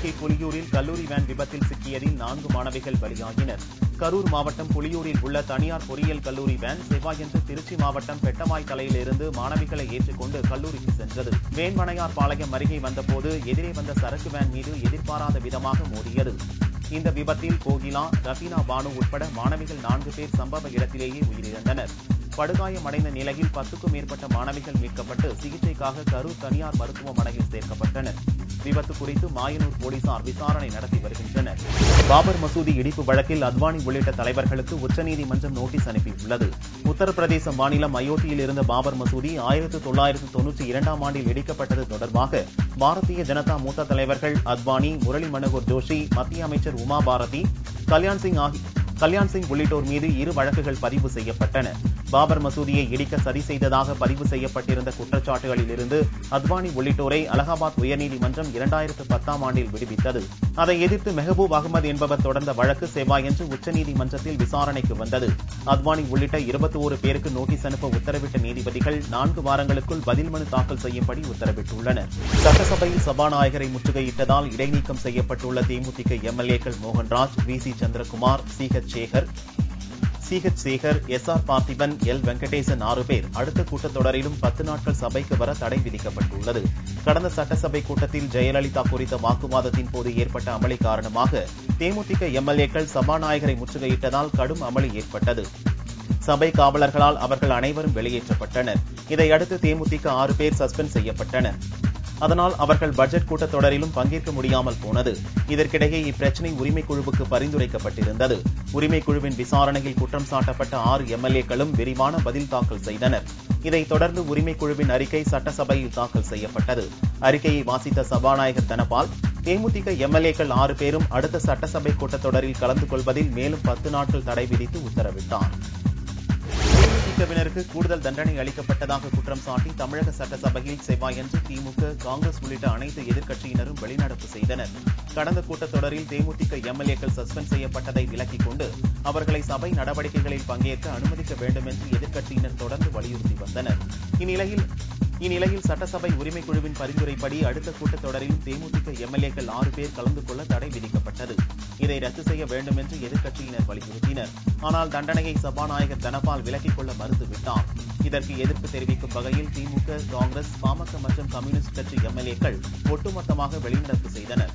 அருகே புலியூரில் கல்லூரி வேன் விபத்தில் சிக்கியதில் 4 மாணவிகள் பலியாகினர். கரூர் மாவட்டம் புலியூரில் உள்ள தனியார் பொறியியல் கல்லூரி வேன் செவ்வாயன்று திருச்சி மாவட்டம் பெட்டமாய்த்தலையில் இருந்து மாணவிகளை ஏற்றுக்கொண்டு கல்லூரிக்கு சென்றது. வேன்மனையார் பாளையம் அருகே வந்தபோது எதிரே வந்த சரக்கு வேன் மீது எதிர்பாராத விதமாக மோதியது. இந்த விபத்தில் கோகிலா, ரஃபீனா பானு உட்பட மாணவிகள் 4 பேர் சம்பவ இடத்திலேயே உயிரிழந்தனர். படுகாயமடைந்த நிலையில் 10க்கும் மேற்பட்ட மாணவிகள் மீட்கப்பட்டு சிகிச்சைக்காக கரூர் தனியார் மருத்துவமனையில் சேர்க்கப்பட்டனர். விபத்து குறித்து மாயனூர் போலீசார் விசாரணை நடத்தி வருகின்றனர். பாபர் மசூதி இடிப்பு வழக்கில் அத்வானி உள்ளிட்ட தலைவர்களுக்கு உச்சநீதிமன்றம் நோட்டீஸ் அனுப்பியுள்ளது. உத்தரப்பிரதேச மாநிலம் அயோத்தியில் இருந்த பாபர் மசூதி 1992ஆம் ஆண்டில் இடிக்கப்பட்டது தொடர்பாக பாரதிய ஜனதா மூத்த தலைவர்கள் அத்வானி, முரளி மனோகர் ஜோஷி, மத்திய அமைச்சர் உமா பாரதி, கல்யாண் சிங் உள்ளிட்டோர் மீது 2 வழக்குகள் பதிவு செய்யப்பட்டன. பாபர் மசூதியை இடிக்க சதி செய்ததாக பதிவு செய்யப்பட்டிருந்த குற்றச்சாட்டுகளில் இருந்து அத்வானி உள்ளிட்டோரை அலகாபாத் உயர்நீதிமன்றம் 2010ஆம் ஆண்டில் விடுவித்தது. அதை எதிர்த்து மெஹபூப் அகமது என்பவர் தொடர்ந்த வழக்கு செவ்வாயன்று உச்சநீதிமன்றத்தில் விசாரணைக்கு வந்தது. அத்வானி உள்ளிட்ட 21 பேருக்கு நோட்டீஸ் அனுப்ப உத்தரவிட்ட நீதிபதிகள் 4 வாரங்களுக்குள் பதில் மனு தாக்கல் செய்யும்படி உத்தரவிட்டுள்ளனர். சட்டசபையில் சபாநாயகரை முற்றுகையிட்டதால் இடைநீக்கம் செய்யப்பட்டுள்ள தேமுதிக எம்எல்ஏக்கள் மோகன்ராஜ், வி.சி. சந்திரகுமார், சி.ஹெச். சேகர், எஸ்.ஆர். பார்த்திபன், எல். வெங்கடேசன் 6 பேர் அடுத்த கூட்டத்தொடரிலும் 10 நாட்கள் சபைக்கு வர தடை விதிக்கப்பட்டுள்ளது. கடந்த சட்டசபை கூட்டத்தில் ஜெயலலிதா குறித்த வாக்குவாதத்தின் போது ஏற்பட்ட அமளி காரணமாக தேமுதிக எம்எல்ஏக்கள் சபாநாயகரை முற்றுகையிட்டதால் கடும் அமளி ஏற்பட்டது. சபை காவலர்களால் அவர்கள் அனைவரும் வெளியேற்றப்பட்டனர். இதையடுத்து தேமுதிக 6 பேர் சஸ்பெண்ட் செய்யப்பட்டனர். அதனால் அவர்கள் பட்ஜெட் கூட்டத்தொடரிலும் பங்கேற்க முடியாமல் போனது. இதற்கிடையே இப்பிரச்சினை உரிமைக்குழுவுக்கு பரிந்துரைக்கப்பட்டிருந்தது. உரிமைக்குழுவின் விசாரணையில் குற்றம் சாட்டப்பட்ட 6 எம்எல்ஏக்களும் விரிவான பதில் தாக்கல் செய்தனர். இதைத் தொடர்ந்து உரிமைக்குழுவின் அறிக்கை சட்டசபையில் தாக்கல் செய்யப்பட்டது. அறிக்கையை வாசித்த சபாநாயகர் தனபால், தேமுதிக எம்எல்ஏக்கள் 6 பேரும் அடுத்த சட்டசபை கூட்டத்தொடரில் கலந்து கொள்வதில் மேலும் 10 நாட்கள் தடை விதித்து உத்தரவிட்டார். தேமுதிகவினருக்கு கூடுதல் தண்டனை அளிக்கப்பட்டதாக குற்றம் சாட்டி தமிழக சட்டசபையில் செவ்வாயன்று திமுக, காங்கிரஸ் உள்ளிட்ட அனைத்து எதிர்க்கட்சியினரும் வெளிநடப்பு செய்தனர். கடந்த கூட்டத்தொடரில் தேமுதிக எம்எல்ஏக்கள் சஸ்பெண்ட் செய்யப்பட்டதை விலக்கிக் கொண்டு அவர்களை சபை நடவடிக்கைகளில் பங்கேற்க அனுமதிக்க வேண்டும் என்று எதிர்க்கட்சியினர் தொடர்ந்து வலியுறுத்தி வந்தனர். இந்நிலையில் சட்டசபை உரிமைக்குழுவின் பரிந்துரைப்படி அடுத்த கூட்டத்தொடரில் தேமுதிக எம்எல்ஏக்கள் 6 பேர் கலந்து கொள்ள தடை விதிக்கப்பட்டது. இதை ரத்து செய்ய வேண்டும் என்று எதிர்க்கட்சியினர் வலியுறுத்தினர். ஆனால் தண்டனையை சபாநாயகர் தனபால் விலக்கிக் கொள்ள மறுத்துவிட்டார். இதற்கு எதிர்ப்பு தெரிவிக்கும் வகையில் திமுக, காங்கிரஸ், பாமக மற்றும் கம்யூனிஸ்ட் கட்சி எம்எல்ஏக்கள் ஒட்டுமொத்தமாக வெளிநடப்பு செய்தனர்.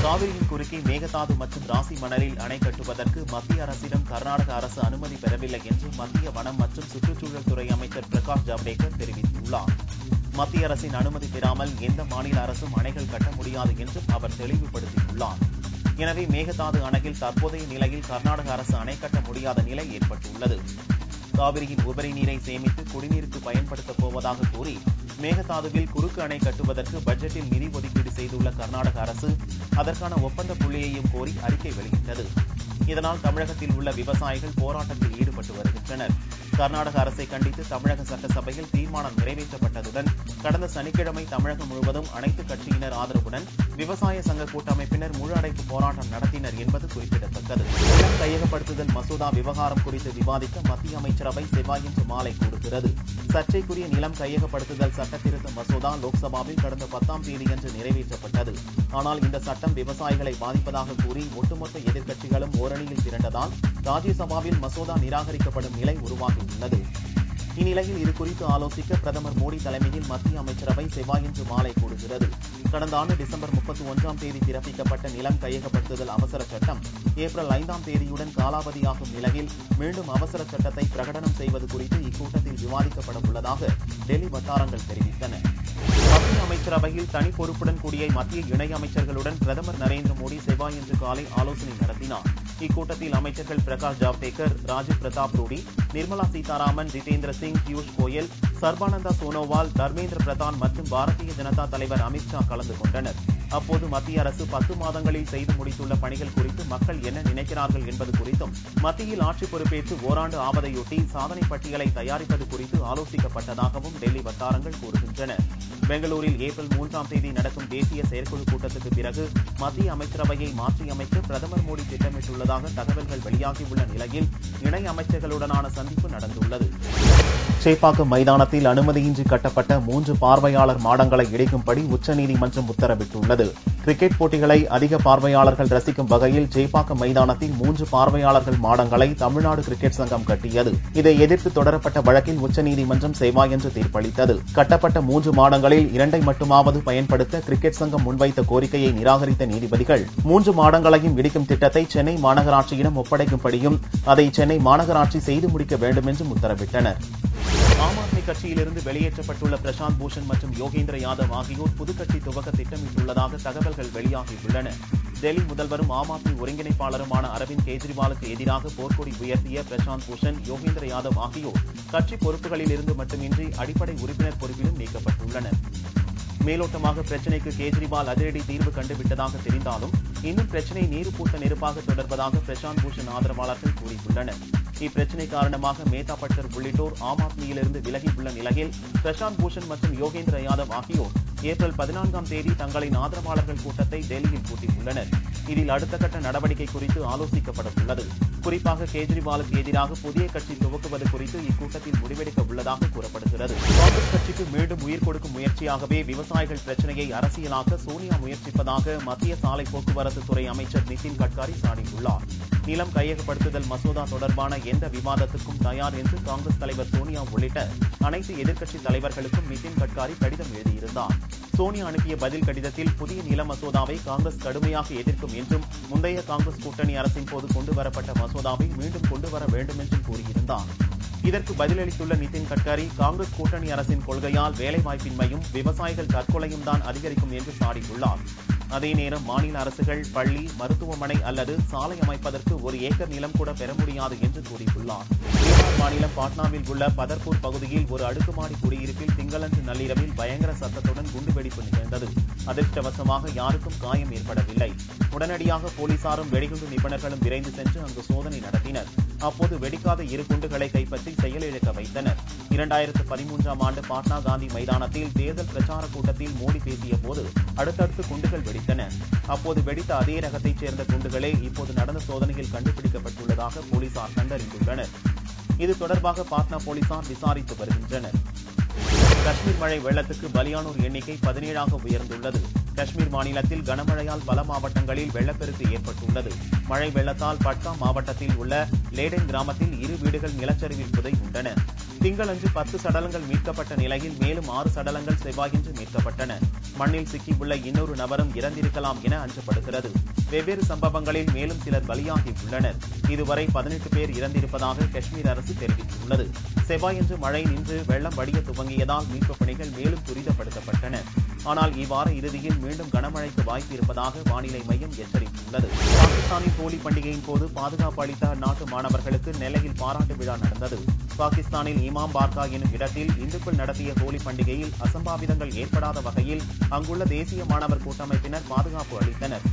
காவிரியின் குறுக்கே மேகதாது மற்றும் ராசி மணலில் அணை கட்டுவதற்கு மத்திய அரசிடம் கர்நாடக அரசு அனுமதி பெறவில்லை என்று மத்திய வனம் மற்றும் சுற்றுச்சூழல் துறை அமைச்சர் பிரகாஷ் ஜவடேகர் தெரிவித்துள்ளார். மத்திய அரசின் அனுமதி பெறாமல் எந்த மாநில அரசும் அணைகள் கட்ட முடியாது என்றும் அவர் தெளிவுபடுத்தியுள்ளார். எனவே மேகதாது அணையில் தற்போதைய நிலையில் கர்நாடக அரசு அணை கட்ட முடியாத நிலை ஏற்பட்டுள்ளது. காவிரியின் உபரி நீரை சேமித்து குடிநீருக்கு பயன்படுத்தப் போவதாக கூறி மேகதாதுவில் குறுக்கு அணை கட்டுவதற்கு பட்ஜெட்டில் நிதி ஒதுக்கீடு செய்துள்ள கர்நாடக அரசு அதற்கான ஒப்பந்த புள்ளியையும் கோரி அறிக்கை வெளியிட்டது. இதனால் தமிழகத்தில் உள்ள விவசாயிகள் போராட்டத்தில் ஈடுபட்டு வருகின்றனர். கர்நாடக அரசை கண்டித்து தமிழக சட்டசபையில் தீர்மானம் நிறைவேற்றப்பட்டதுடன் கடந்த சனிக்கிழமை தமிழகம் முழுவதும் அனைத்து கட்சியினர் ஆதரவுடன் விவசாய சங்க கூட்டமைப்பினர் முழு அடைப்பு போராட்டம் நடத்தினர் என்பது குறிப்பிடத்தக்கது. நிலம் கையகப்படுத்துதல் மசோதா விவகாரம் குறித்து விவாதிக்க மத்திய அமைச்சரவை செவ்வாயன்று மாலை கூடுகிறது. சர்ச்சைக்குரிய நிலம் கையகப்படுத்துதல் சட்ட திருத்த மசோதா லோக்சபாவில் கடந்த 10ஆம் தேதியன்று நிறைவேற்றப்பட்டது. ஆனால் இந்த சட்டம் விவசாயிகளை பாதிப்பதாக கூறி ஒட்டுமொத்த எதிர்க்கட்சிகளும் ஓரணியில் திரண்டதால் ராஜ்யசபாவில் மசோதா நிராகரிக்கப்படும் நிலை உருவாகியுள்ளது. இந்நிலையில் இதுகுறித்து ஆலோசிக்க பிரதமர் மோடி தலைமையில் மத்திய அமைச்சரவை செவ்வாயன்று மாலை கூடுகிறது. கடந்த ஆண்டு டிசம்பர் 31ஆம் தேதி பிறப்பிக்கப்பட்ட நிலம் கையகப்படுத்துதல் அவசர சட்டம் ஏப்ரல் 5ஆம் தேதியுடன் காலாவதியாகும் நிலையில் மீண்டும் அவசர சட்டத்தை பிரகடனம் செய்வது குறித்து இக்கூட்டத்தில் விவாதிக்கப்பட உள்ளதாக டெல்லி வட்டாரங்கள் தெரிவித்தன. மத்திய அமைச்சரவையில் தனி பொறுப்புடன் கூடிய மத்திய இணை அமைச்சர்களுடன் பிரதமர் நரேந்திர மோடி செவ்வாயன்று காலை ஆலோசனை நடத்தினார். இக்கூட்டத்தில் அமைச்சர்கள் பிரகாஷ் ஜவடேகர், ராஜீவ் பிரதாப் ரூடி, நிர்மலா சீதாராமன், ஜிதேந்திர சிங், பியூஷ் கோயல், சர்பானந்தா சோனோவால், தர்மேந்திர பிரதான் மற்றும் பாரதிய ஜனதா தலைவர் அமித்ஷா கலந்து கொண்டனர். அப்போது மத்திய அரசு 10 மாதங்களில் செய்து முடித்துள்ள பணிகள் குறித்து மக்கள் என்ன நினைக்கிறார்கள் என்பது குறித்தும் மத்தியில் ஆட்சி பொறுப்பேற்று ஓராண்டு ஆவதையொட்டி சாதனை பட்டியலை தயாரிப்பது குறித்து ஆலோசிக்கப்பட்டதாகவும் டெல்லி வட்டாரங்கள் கூறுகின்றன. பெங்களூரில் ஏப்ரல் 3ஆம் தேதி நடக்கும் தேசிய செயற்குழு கூட்டத்துக்கு பிறகு மத்திய அமைச்சரவையை மாற்றியமைக்க பிரதமர் மோடி திட்டமிட்டுள்ளதாக தகவல்கள் வெளியாகியுள்ள நிலையில் இணை அமைச்சர்களுடனான சந்திப்பு நடந்துள்ளது. சேப்பாக்கம் மைதானத்தில் அனுமதியின்றி கட்டப்பட்ட 3 பார்வையாளர் மாடங்களை இடிக்கும்படி உச்சநீதிமன்றம் உத்தரவிட்டுள்ளது. செய்யப்பட்டுள்ளது. கிரிக்கெட் போட்டிகளை அதிக பார்வையாளர்கள் ரசிக்கும் வகையில் சேப்பாக்கம் மைதானத்தில் 3 பார்வையாளர்கள் மாடங்களை தமிழ்நாடு கிரிக்கெட் சங்கம் கட்டியது. இதை எதிர்த்து தொடரப்பட்ட வழக்கில் உச்சநீதிமன்றம் செவ்வாயன்று தீர்ப்பளித்தது. கட்டப்பட்ட 3 மாடங்களில் 2 மட்டுமாவது பயன்படுத்த கிரிக்கெட் சங்கம் முன்வைத்த கோரிக்கையை நிராகரித்த நீதிபதிகள் 3 மாடங்களையும் இடிக்கும் திட்டத்தை சென்னை மாநகராட்சியிடம் ஒப்படைக்கும்படியும் அதை சென்னை மாநகராட்சி செய்து முடிக்க வேண்டும் என்றும் உத்தரவிட்டனர். ஆம் ஆத்மி கட்சியிலிருந்து வெளியேற்றப்பட்டுள்ள பிரசாந்த் பூஷன் மற்றும் யோகேந்திர யாதவ் ஆகியோர் புதுக்கட்சி துவக்க திட்டமிட்டுள்ளதாக தகவல்கள் வெளியாகியுள்ளன. டெல்லி முதல்வரும் ஆம் ஆத்மி ஒருங்கிணைப்பாளருமான அரவிந்த் கெஜ்ரிவாலுக்கு எதிராக போர்க்கொடி உயர்த்திய பிரசாந்த் பூஷன், யோகேந்திர யாதவ் ஆகியோர் கட்சி பொறுப்புகளில் இருந்து மட்டுமின்றி அடிப்படை உறுப்பினர் பொறுப்பிலும் நீக்கப்பட்டுள்ளனர். மேலோட்டமாக பிரச்சினைக்கு கெஜ்ரிவால் அதிரடி தீர்வு கண்டுவிட்டதாக தெரிந்தாலும் இன்னும் பிரச்சினை நீரு பூத்த நெருப்பாக தொடர்வதாக பிரசாந்த் பூஷன் ஆதரவாளர்கள் கூறியுள்ளனர். இப்பிரச்சினை காரணமாக மேதா பட்கர் உள்ளிட்டோர் ஆம் ஆத்மியிலிருந்து விலகியுள்ள நிலையில் பிரசாந்த் பூஷன் மற்றும் யோகேந்திர யாதவ் ஆகியோர் ஏப்ரல் 14ஆம் தேதி தங்களின் ஆதரவாளர்கள் கூட்டத்தை டெல்லியில் கூட்டியுள்ளனர். இதில் அடுத்த கட்ட நடவடிக்கை குறித்து ஆலோசிக்கப்பட உள்ளது. குறிப்பாக கெஜ்ரிவாலுக்கு எதிராக புதிய கட்சி துவக்குவது குறித்து இக்கூட்டத்தில் முடிவெடுக்க உள்ளதாக கூறப்படுகிறது. காங்கிரஸ் கட்சிக்கு மீண்டும் உயிர் கொடுக்கும் முயற்சியாகவே விவசாயிகள் பிரச்சினையை அரசியலாக்க சோனியா முயற்சிப்பதாக மத்திய சாலை போக்குவரத்து துறை அமைச்சர் நிதின் கட்காரி சாடியுள்ளார். நிலம் கையகப்படுத்துதல் மசோதா தொடர்பான எந்த விவாதத்துக்கும் தயார் என்று காங்கிரஸ் தலைவர் சோனியா உள்ளிட்ட அனைத்து எதிர்க்கட்சி தலைவர்களுக்கும் நிதின் கட்காரி கடிதம் எழுதியிருந்தார். சோனியா அனுப்பிய பதில் கடிதத்தில் புதிய நில மசோதாவை காங்கிரஸ் கடுமையாக எதிர்க்கும் என்றும் முந்தைய காங்கிரஸ் கூட்டணி அரசின் போது கொண்டுவரப்பட்ட மசோதாவை மீண்டும் கொண்டுவர வேண்டும் என்றும் கூறியிருந்தார். இதற்கு பதிலளித்துள்ள நிதின் கட்காரி, காங்கிரஸ் கூட்டணி அரசின் கொள்கையால் வேலைவாய்ப்பின்மையும் விவசாயிகள் தற்கொலையும் தான் அதிகரிக்கும் என்று சாடியுள்ளார். அதே நேரம் மாநில அரசுகள் பள்ளி, மருத்துவமனை அல்லது சாலை அமைப்பதற்கு 1 ஏக்கர் நிலம் கூட பெற முடியாது என்று கூறியுள்ளார். பீகார் மாநிலம் பாட்னாவில் உள்ள பதர்பூர் பகுதியில் ஒரு அடுக்குமாடி குடியிருப்பில் திங்களன்று நள்ளிரவில் பயங்கர சத்தத்துடன் குண்டுவெடிப்பு நிகழ்ந்தது. அதிர்ஷ்டவசமாக யாருக்கும் காயம் ஏற்படவில்லை. உடனடியாக போலீசாரும் வெடிகுண்டு நிபுணர்களும் விரைந்து சென்று அங்கு சோதனை நடத்தினர். அப்போது வெடிக்காத 2 குண்டுகளை கைப்பற்றி செயலிழக்க வைத்தனர். 2013ஆம் ஆண்டு பாட்னா காந்தி மைதானத்தில் தேர்தல் பிரச்சார கூட்டத்தில் மோடி பேசிய போது அடுத்தடுத்து குண்டுகள் வெடித்தன. அப்போது வெடித்த அதே ரகத்தைச் சேர்ந்த குண்டுகளே இப்போது நடந்த சோதனையில் கண்டுபிடிக்கப்பட்டுள்ளதாக போலீசார் கண்டறிந்துள்ளனர். இது தொடர்பாக பாட்னா போலீசார் விசாரித்து வருகின்றனர். காஷ்மீர் மழை வெள்ளத்துக்கு பலியானோர் எண்ணிக்கை 17ஆக உயர்ந்துள்ளது. காஷ்மீர் மாநிலத்தில் கனமழையால் பல மாவட்டங்களில் வெள்ளப்பெருக்கு ஏற்பட்டுள்ளது. மழை வெள்ளத்தால் பட்காம் மாவட்டத்தில் உள்ள லேடன் கிராமத்தில் 2 வீடுகள் நிலச்சரிவில் புதையுண்டன. திங்களன்று 10 சடலங்கள் மீட்கப்பட்ட நிலையில் மேலும் 6 சடலங்கள் செவ்வாயன்று மீட்கப்பட்டன. மண்ணில் சிக்கியுள்ள இன்னொரு நபரும் இறந்திருக்கலாம் என அஞ்சப்படுகிறது. வெவ்வேறு சம்பவங்களில் மேலும் சிலர் பலியாகி உள்ளனர். இதுவரை 18 பேர் இறந்திருப்பதாக காஷ்மீர் அரசு தெரிவித்துள்ளது. செவ்வாயன்று மழை நின்று வெள்ளம் வடிய துவங்கியதால் மீட்புப் பணிகள் மேலும் துரிதப்படுத்தப்பட்டன. ஆனால் இவ்வார இறுதியில் மீண்டும் கனமழைக்கு வாய்ப்பு இருப்பதாக வானிலை மையம் எச்சரித்துள்ளது. பாகிஸ்தானின் ஹோலி பண்டிகையின் போது பாதுகாப்பு அளித்த அந்நாட்டு மாணவர்களுக்கு நெல்லையில் பாராட்டு விழா நடந்தது. பாகிஸ்தானில் இமாம் பார்கா எனும் இடத்தில் இந்துக்கள் நடத்திய ஹோலி பண்டிகையில் அசம்பாவிதங்கள் ஏற்படாத வகையில் அங்குள்ள தேசிய மாணவர் கூட்டமைப்பினர் பாதுகாப்பு அளித்தனர்.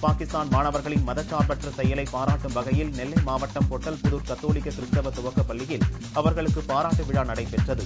பாகிஸ்தான் மாணவர்களின் மதச்சார்பற்ற செயலை பாராட்டும் வகையில் நெல்லை மாவட்டம் பொட்டல்புதூர் கத்தோலிக்க கிறிஸ்தவ துவக்க பள்ளியில் அவர்களுக்கு பாராட்டு விழா நடைபெற்றது.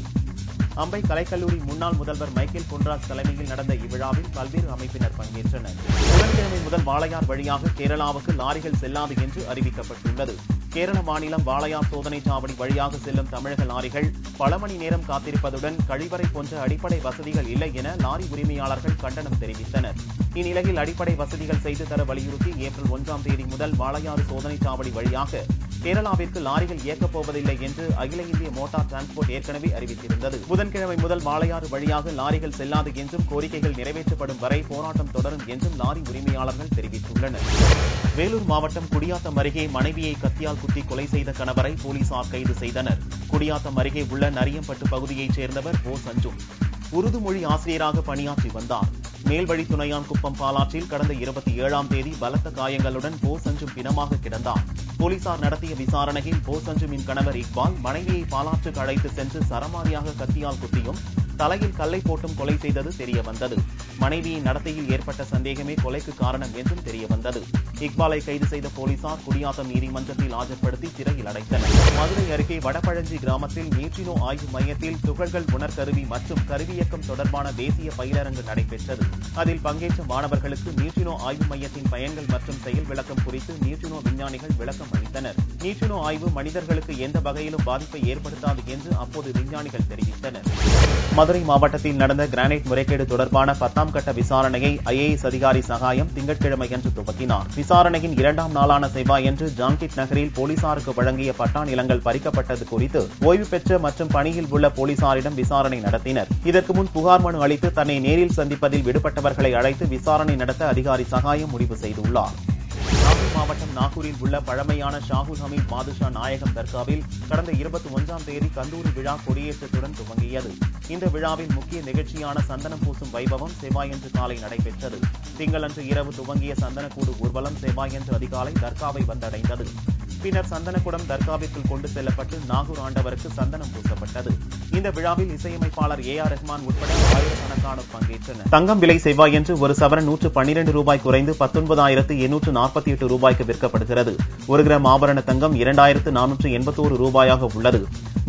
அம்பை கலைக்கல்லூரி முன்னாள் முதல்வர் மைக்கேல் பொன்ராஜ் தலைமையில் நடந்த இவ்விழாவில் பல்வேறு அமைப்பினர் பங்கேற்றனர். புதன்கிழமை முதல் வாளையார் வழியாக கேரளாவுக்கு லாரிகள் செல்லாது என்று அறிவிக்கப்பட்டுள்ளது. கேரள மாநிலம் வாளையார் சோதனை சாவடி வழியாக செல்லும் தமிழக லாரிகள் பல மணி நேரம் காத்திருப்பதுடன் கழிவறை போன்ற அடிப்படை வசதிகள் இல்லை என லாரி உரிமையாளர்கள் கண்டனம் தெரிவித்தனர். இந்நிலையில் அடிப்படை வசதிகள் செய்து தர வலியுறுத்தி ஏப்ரல் 1ஆம் தேதி முதல் வாளையாறு சோதனை சாவடி வழியாக கேரளாவிற்கு லாரிகள் இயக்கப் போவதில்லை என்று அகில இந்திய மோட்டார் டிரான்ஸ்போர்ட் ஏற்கனவே அறிவித்திருந்தது. புதன்கிழமை முதல் வாளையாறு வழியாக லாரிகள் செல்லாது என்றும் கோரிக்கைகள் நிறைவேற்றப்படும் வரை போராட்டம் தொடரும் என்றும் லாரி உரிமையாளர்கள் தெரிவித்துள்ளனர். வேலூர் மாவட்டம் குடியாத்தம் அருகே மனைவியை கத்தியால் குத்தி கொலை செய்த கணவரை போலீசார் கைது செய்தனர். குடியாத்தம் அருகே உள்ள நரியம்பட்டு பகுதியைச் சேர்ந்தவர் ஓ சஞ்சு உருது மொழி ஆசிரியராக பணியாற்றி வந்தார். மேல்வழி துணையான் குப்பம் பாலாற்றில் கடந்த 27ஆம் தேதி பலத்த காயங்களுடன் போ சஞ்சு பிணமாக கிடந்தார். போலீசார் நடத்திய விசாரணையில் போ சஞ்சுவின் கணவர் இக்பால் மனைவியை பாலாற்றுக்கு அழைத்து சென்று சரமாரியாக கத்தியால் குத்தியும் தலையில் கல்லை போட்டும் கொலை செய்தது தெரியவந்தது. மனைவியின் நடத்தையில் ஏற்பட்ட சந்தேகமே கொலைக்கு காரணம் என்றும் தெரியவந்தது. இக்பாலை கைது செய்த போலீசார் குடியாத்தம் நீதிமன்றத்தில் ஆஜர்படுத்தி சிறையில் அடைத்தனர். மதுரை அருகே வடபழஞ்சி கிராமத்தில் நியூட்ரினோ ஆய்வு மையத்தில் துகள்கள் உணர்கருவி மற்றும் கருவியக்கம் தொடர்பான தேசிய பயிலரங்கு நடைபெற்றது. அதில் பங்கேற்ற மாணவர்களுக்கு நியூட்ரினோ ஆய்வு மையத்தின் பயன்கள் மற்றும் செயல் விளக்கம் குறித்து நியூட்ரினோ விஞ்ஞானிகள் விளக்கம் அளித்தனர். நியூட்ரினோ ஆய்வு மனிதர்களுக்கு எந்த வகையிலும் பாதிப்பை ஏற்படுத்தாது என்று அப்போது விஞ்ஞானிகள் தெரிவித்தனர். மதுரை மாவட்டத்தில் நடந்த கிரானைட் முறைகேடு தொடர்பான 10ஆம் கட்ட விசாரணையை ஐஏஎஸ் அதிகாரி சகாயம் திங்கட்கிழமையன்று துவக்கினார். விசாரணையின் 2ஆம் நாளான செவ்வாயன்று ஜான்கிட் நகரில் போலீசாருக்கு வழங்கிய பட்டா நிலங்கள் பறிக்கப்பட்டது குறித்து ஓய்வு பெற்ற மற்றும் பணியில் உள்ள போலீசாரிடம் விசாரணை நடத்தினர். இதற்கு முன் புகார் மனு அளித்து தன்னை நேரில் சந்திப்பதில் விடுபட்டவர்களை அழைத்து விசாரணை நடத்த அதிகாரி சகாயம் முடிவு செய்துள்ளார். நாகூர் மாவட்டம் நாகூரில் உள்ள பழமையான ஷாகுல் ஹமீத் பாதுஷா நாயகம் தர்காவில் கடந்த 21ஆம் தேதி கந்தூரி விழா கொடியேற்றத்துடன் துவங்கியது. இந்த விழாவில் முக்கிய நிகழ்ச்சியான சந்தனம் பூசும் வைபவம் செவ்வாயன்று காலை நடைபெற்றது. திங்களன்று இரவு துவங்கிய சந்தனக்கூடு ஊர்வலம் செவ்வாயன்று அதிகாலை தர்காவை வந்தடைந்தது. பின்னர் சந்தனக்குடம் தர்காவிற்குள் கொண்டு செல்லப்பட்டு நாகூர் ஆண்டவருக்கு சந்தனம் பூசப்பட்டது. இந்த விழாவில் இசையமைப்பாளர் AR ரஹ்மான் உட்பட ஆயிரக்கணக்கானோர் பங்கேற்றனர். தங்கம் விலை செவ்வாயன்று ஒரு சவரன் 112 ரூபாய் குறைந்து 19,848 ரூபாய்க்கு விற்கப்படுகிறது. 1 கிராம் ஆபரண தங்கம் 2,481 ரூபாயாக உள்ளது.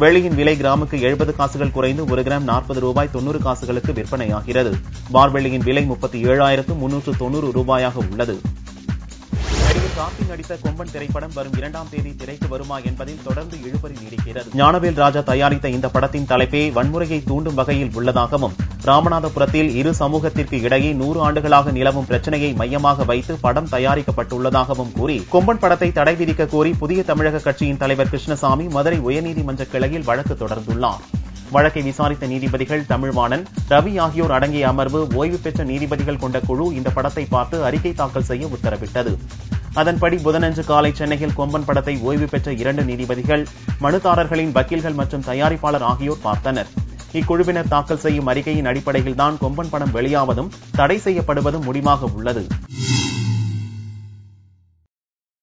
வெள்ளியின் விலை கிராமுக்கு 70 காசுகள் குறைந்து 1 கிராம் 40 ரூபாய் 90 காசுகளுக்கு விற்பனையாகிறது. பார் வெள்ளியின் விலை 37,390 ரூபாயாக உள்ளது. கார்த்திக் நடித்த கொம்பன் திரைப்படம் வரும் 2ஆம் தேதி திரைக்கு வருமா என்பதில் தொடர்ந்து இழுபறி நீடிக்கிறது. ஞானவேல் ராஜா தயாரித்த இந்த படத்தின் தலைப்பே வன்முறையை தூண்டும் வகையில் உள்ளதாகவும் ராமநாதபுரத்தில் இரு சமூகத்திற்கு இடையே 100 ஆண்டுகளாக நிலவும் பிரச்சனையை மையமாக வைத்து படம் தயாரிக்கப்பட்டுள்ளதாகவும் கூறி கொம்பன் படத்தை தடை விதிக்க கோரி புதிய தமிழக கட்சியின் தலைவர் கிருஷ்ணசாமி மதுரை உயர்நீதிமன்ற கிளையில் வழக்கு தொடர்ந்துள்ளார். வழக்கை விசாரித்த நீதிபதிகள் தமிழ்வாணன், ரவி ஆகியோர் அடங்கிய அமர்வு ஓய்வு பெற்ற நீதிபதிகள் கொண்ட குழு இந்த படத்தை பார்த்து அறிக்கை தாக்கல் செய்ய உத்தரவிட்டது. அதன்படி புதனன்று காலை சென்னையில் கொம்பன் படத்தை ஓய்வு பெற்ற 2 நீதிபதிகள், மனுதாரர்களின் வக்கீல்கள் மற்றும் தயாரிப்பாளர் ஆகியோர் பார்த்தனர். இக்குழுவினர் தாக்கல் செய்யும் அறிக்கையின் அடிப்படையில்தான் கொம்பன் படம் வெளியாவதும் தடை செய்யப்படுவதும் முடிவாக உள்ளது.